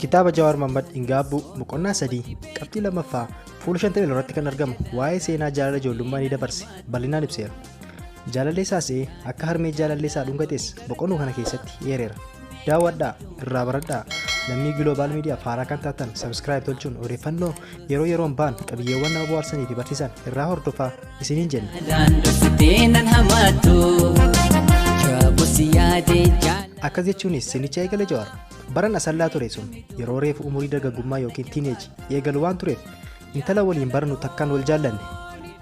Kitaaba Jawar Mohamed Hin Gaabbuu Boqonnaa 3 qabxii lammaffaa fuula 50 irratti kan argamu waa'ee seenaa jaalala ijoollummaa ni dabarse bal'inaan ibseera. Jaalallee isaas akka harmee jaalallee isaa dhungates boqonnuu kana keessatti eereera. Daawwadhaa, irraa baradhaa. Lammii Global Media faaraa kan taatan subscribe tolchuun odeeffannoo yeroo yeroon ba'an qabiyyeewwan nama bohaarsanii fi barsiisan irraa hordofaa isiniin jenna. Akkas jechuunis sinicha eegale Jawar baran asallaa ture sun yeroo reefu umurii dargaggummaa yookiin teenage eegalu waan tureef intala waliin baranu takkaan wal jaallanne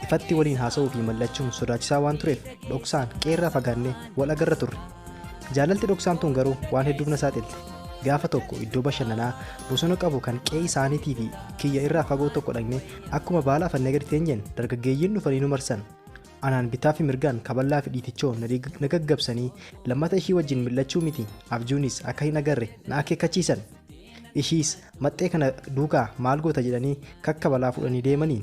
ifatti waliin haasa'uu fi mallachuun sodaachisaa waan tureef dhoksaan qeerraa fagaannee wal agarra turre. Jaalalti dhoksaan tun garuu waan hedduuf na saaxilte. Gaafa tokko iddoo bashannanaa bosona qabu kan qe'ee isaaniitii fi kiyya irraa fagoo tokko dhaqnee akkuma baala afannee gadi teenyeen dargaggeeyyiin dhufanii nu marsan. Anaan bitaa fi mirgaan kaballaa fi dhiitichoo na gaggabsanii lammata ishii wajjin millachuu miti abjuunis akka hin agarre na akeekkachiisan. Ishiis maxxee kana duukaa maal goota jedhanii kakkabalaa fudhanii deemaniin.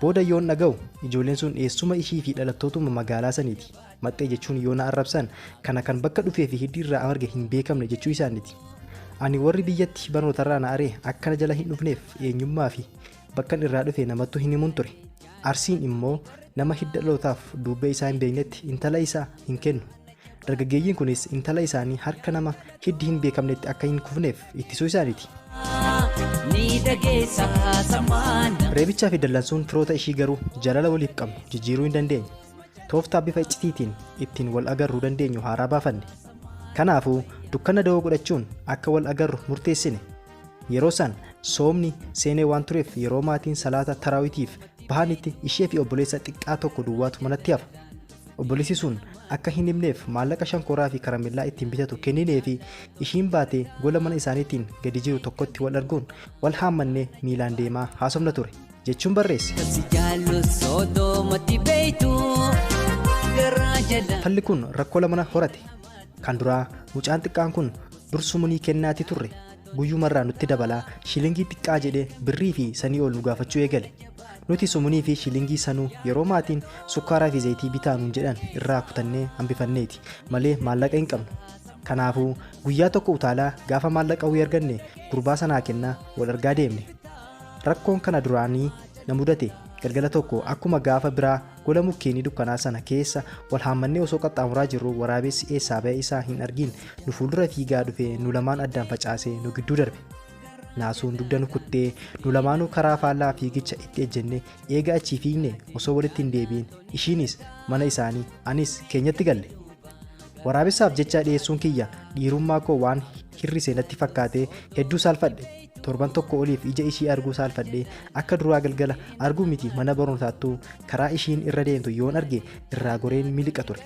Booda yoon dhaga'u ijoolleen sun eessuma ishii fi dhalattootuma magaalaa saniiti. Maxxee jechuun yoo na arrabsan kana kan bakka dhufee fi hiddi irraa arge hin beekamne jechuu isaaniiti. Ani warri biyyatti barnootarraa na aree akkana jala hin dhufneef eenyummaa fi bakkan irraa dhufe namattu hin himun ture. Arsiin immoo nama hidda dhalootaaf dubbee isaa hin beeknetti intala isaa hin kennu. Dargaggeeyyiin kunis intala isaanii harka nama hiddi hin beekamnetti akka hin kufneef ittisuu isaaniiti. Reebichaa fi dallansuun firoota ishii garuu jaalala waliif qabnu jijjiiruu hin dandeenye. Tooftaa bifa iccitiitiin ittiin wal agarruu dandeenyu haaraa baafanne. Kanaafuu dukkana da'oo godhachuun akka wal agarru murteessine. Yeroo san soomni seenee waan tureef yeroo maatiin salaata taraawitiif bahanitti ishee fi obboleessa xiqqaa tokko duwwaatu manatti hafa. Obboleessi sun akka hin himneef maallaqa shankoraa fi karamellaa ittiin bitatu kenninee fi ishiin baatee gola mana isaaniitiin gadi jiru tokkotti wal arguun wal haammannee miilaan deemaa haasofna ture jechuun barreesse. Falli kun rakkoo lama horate. Kan duraa mucaan xiqqaan kun dursumunii kennaati turre guyyumarraa nutti dabalaa shilingii xiqqaa jedhee birrii fi sanii ol nu gaafachuu eegale. Nuti sumunii fi shilingii sanuu yeroo maatiin sukkaaraa fi zayitii bitaa nuun jedhan irraa kutannee hambifanneeti malee maallaqa hin qabnu. Kanaafuu guyyaa tokko utaalaa gaafa maallaqa wayii arganne gurbaa sanaa kennaa wal argaa deemne. Rakkoon kana duraanii na mudate galgala tokko akkuma gaafa biraa gola mukkeenii dukkanaa sana keessa wal haammannee osoo qaxxaamuraa jirru waraabessi eessaa ba'e isaa hin argin nu fuuldura fiigaa dhufee nu lamaan addaan facaasee nu gidduu darbe. Naasuun dugda nu kuttee nu lamaanuu karaa faallaa fiigicha itti ejjennee eega achii fiigne osoo walitti hin deebiin ishiinis mana isaanii anis keenyatti galle. Waraabessaaf jecha dhiyeessuun kiyya dhiirummaa koo waan hirrisee natti fakkaatee hedduu saalfadhe. Torban tokko oliif ija ishii arguu saalfadhee akka duraa galgala arguu miti mana barnootaattuu karaa ishiin irra deemtu yoon arge irraa goreen miliqa ture.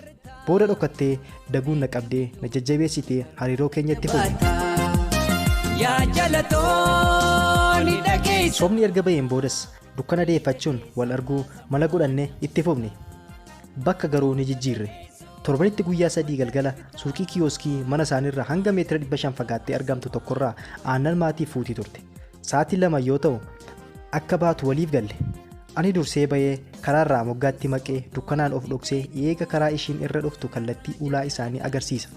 Booda dhokattee daguun na qabdee na jajjabeessitee hariiroo keenyatti fuute. Soomni erga ba'een boodas dukkana deeffachuun wal arguu mala godhannee itti fufne. Bakka garuu ni jijjiirre. Torbanitti guyyaa 3 galgala suuqii kiyooskii mana isaaniirraa hanga meetira 500 fagaattee argamtu tokkorraa aannan maatii fuutii turte. Sa'aatii 2 yoo ta'u akka baatu waliif galle. Ani dursee ba'ee karaarraa moggaatti maqee dukkanaan of dhoksee eega karaa ishiin irra dhuftu kallattii ulaa isaanii agarsiisa.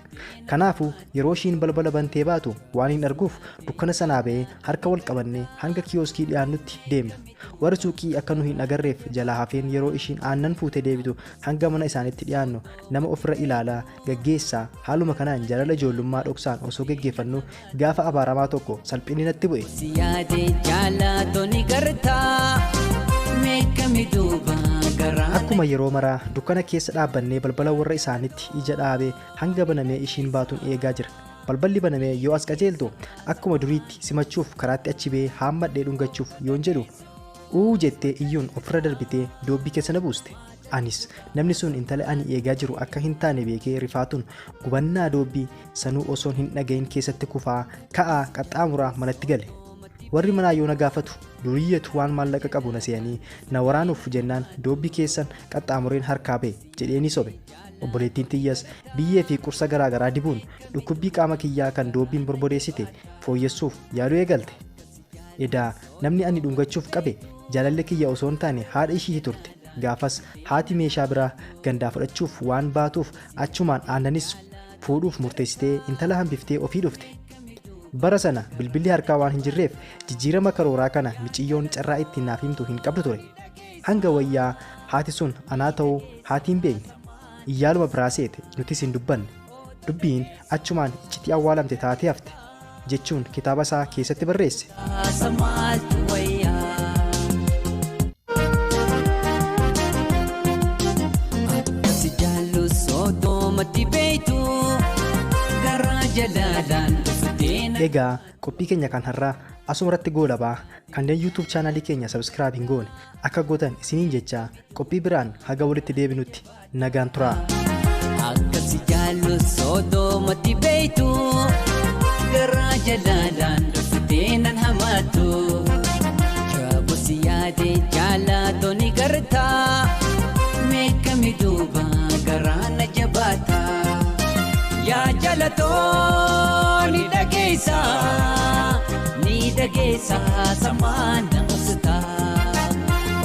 Kanaafuu yeroo ishiin balbala bantee baatu waan hin arguuf dukkana sanaa ba'ee harka wal qabannee hanga kiyooskii dhiyaannutti deemna. Warri suuqii akka nu hin agarreef jalaa hafeen yeroo ishiin aannan fuutee deebitu hanga mana isaaniitti dhiyaannu nama ofirra ilaalaa gaggeessaa haaluma kanaan jaalala ijoollummaa dhoksaan osoo gaggeeffannu gaafa abaaramaa tokko salphini natti bu'e. Akkuma yeroo maraa dukkana keessa dhaabbannee balbala warra isaaniitti ija dhaabee hanga banamee ishiin baatuun eegaa jira. Balballi banamee yoo as qajeeltu akkuma duriitti simachuuf karaatti achi ba'ee haammadhee dhungachuuf yoon jedhu jettee iyyuun ofirra darbitee doobbii keessa na buuste. Anis namni sun intala ani eegaa jiru akka hin taane beekee rifaatuun gubannaa doobbii sanuu osoon hin dhagayin keessatti kufaa ka'aa qaxxaamuraa manatti gale. Warri manaa yoo na gaafatu duriyyatu waan maallaqa qabu na se'anii na waraanuuf jennaan doobbii keessan qaxxaamureen harkaa ba'e jedheeni sobe. Obboleettiin tiyyas biyyee fi qursa garaagaraa dibuun dhukkubbii qaama kiyyaa kan doobbiin borbodeessite fooyyessuuf yaaluu eegalte. Edaa namni ani dhungachuuf qabe jaalalli kiyya osoo hin taane haadha ishii turte. Gaafas haati meeshaa biraa gandaa fudhachuuf waan baatuuf achumaan aannanis fuudhuuf murteessitee intala hambiftee ofii dhufte. Bara sana bilbilli harkaa waan hin jirreef jijjiirama karooraa kana miciyyoon carraa ittiin naaf himtu hin qabdu ture. Hanga wayyaa haati sun anaa ta'uu haati hin beekne. Iyyaaluma biraa seete nutis hin dubbanne. Dubbiin achumaan iccitii awwaalamte taatee hafte jechuun kitaaba isaa keessatti barreesse. Egaa qophii keenya kan har'aa asumarratti goolabaa kanneen YouTube chaanalii keenya subscribe hin goone akka gootan isiniin jechaa qophii biraan haga walitti deebinutti nagaan turaa. Akkasi jaallu soodomatti beeytu garaa jalaalaan dhuftee nan hamaatu jaabosi yaade jaalatoni gartaa meeqami duuba garaa na jabaata yaa jaalatooni dhageessa samaan na usuta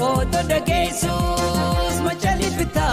oto dhageessus machalifita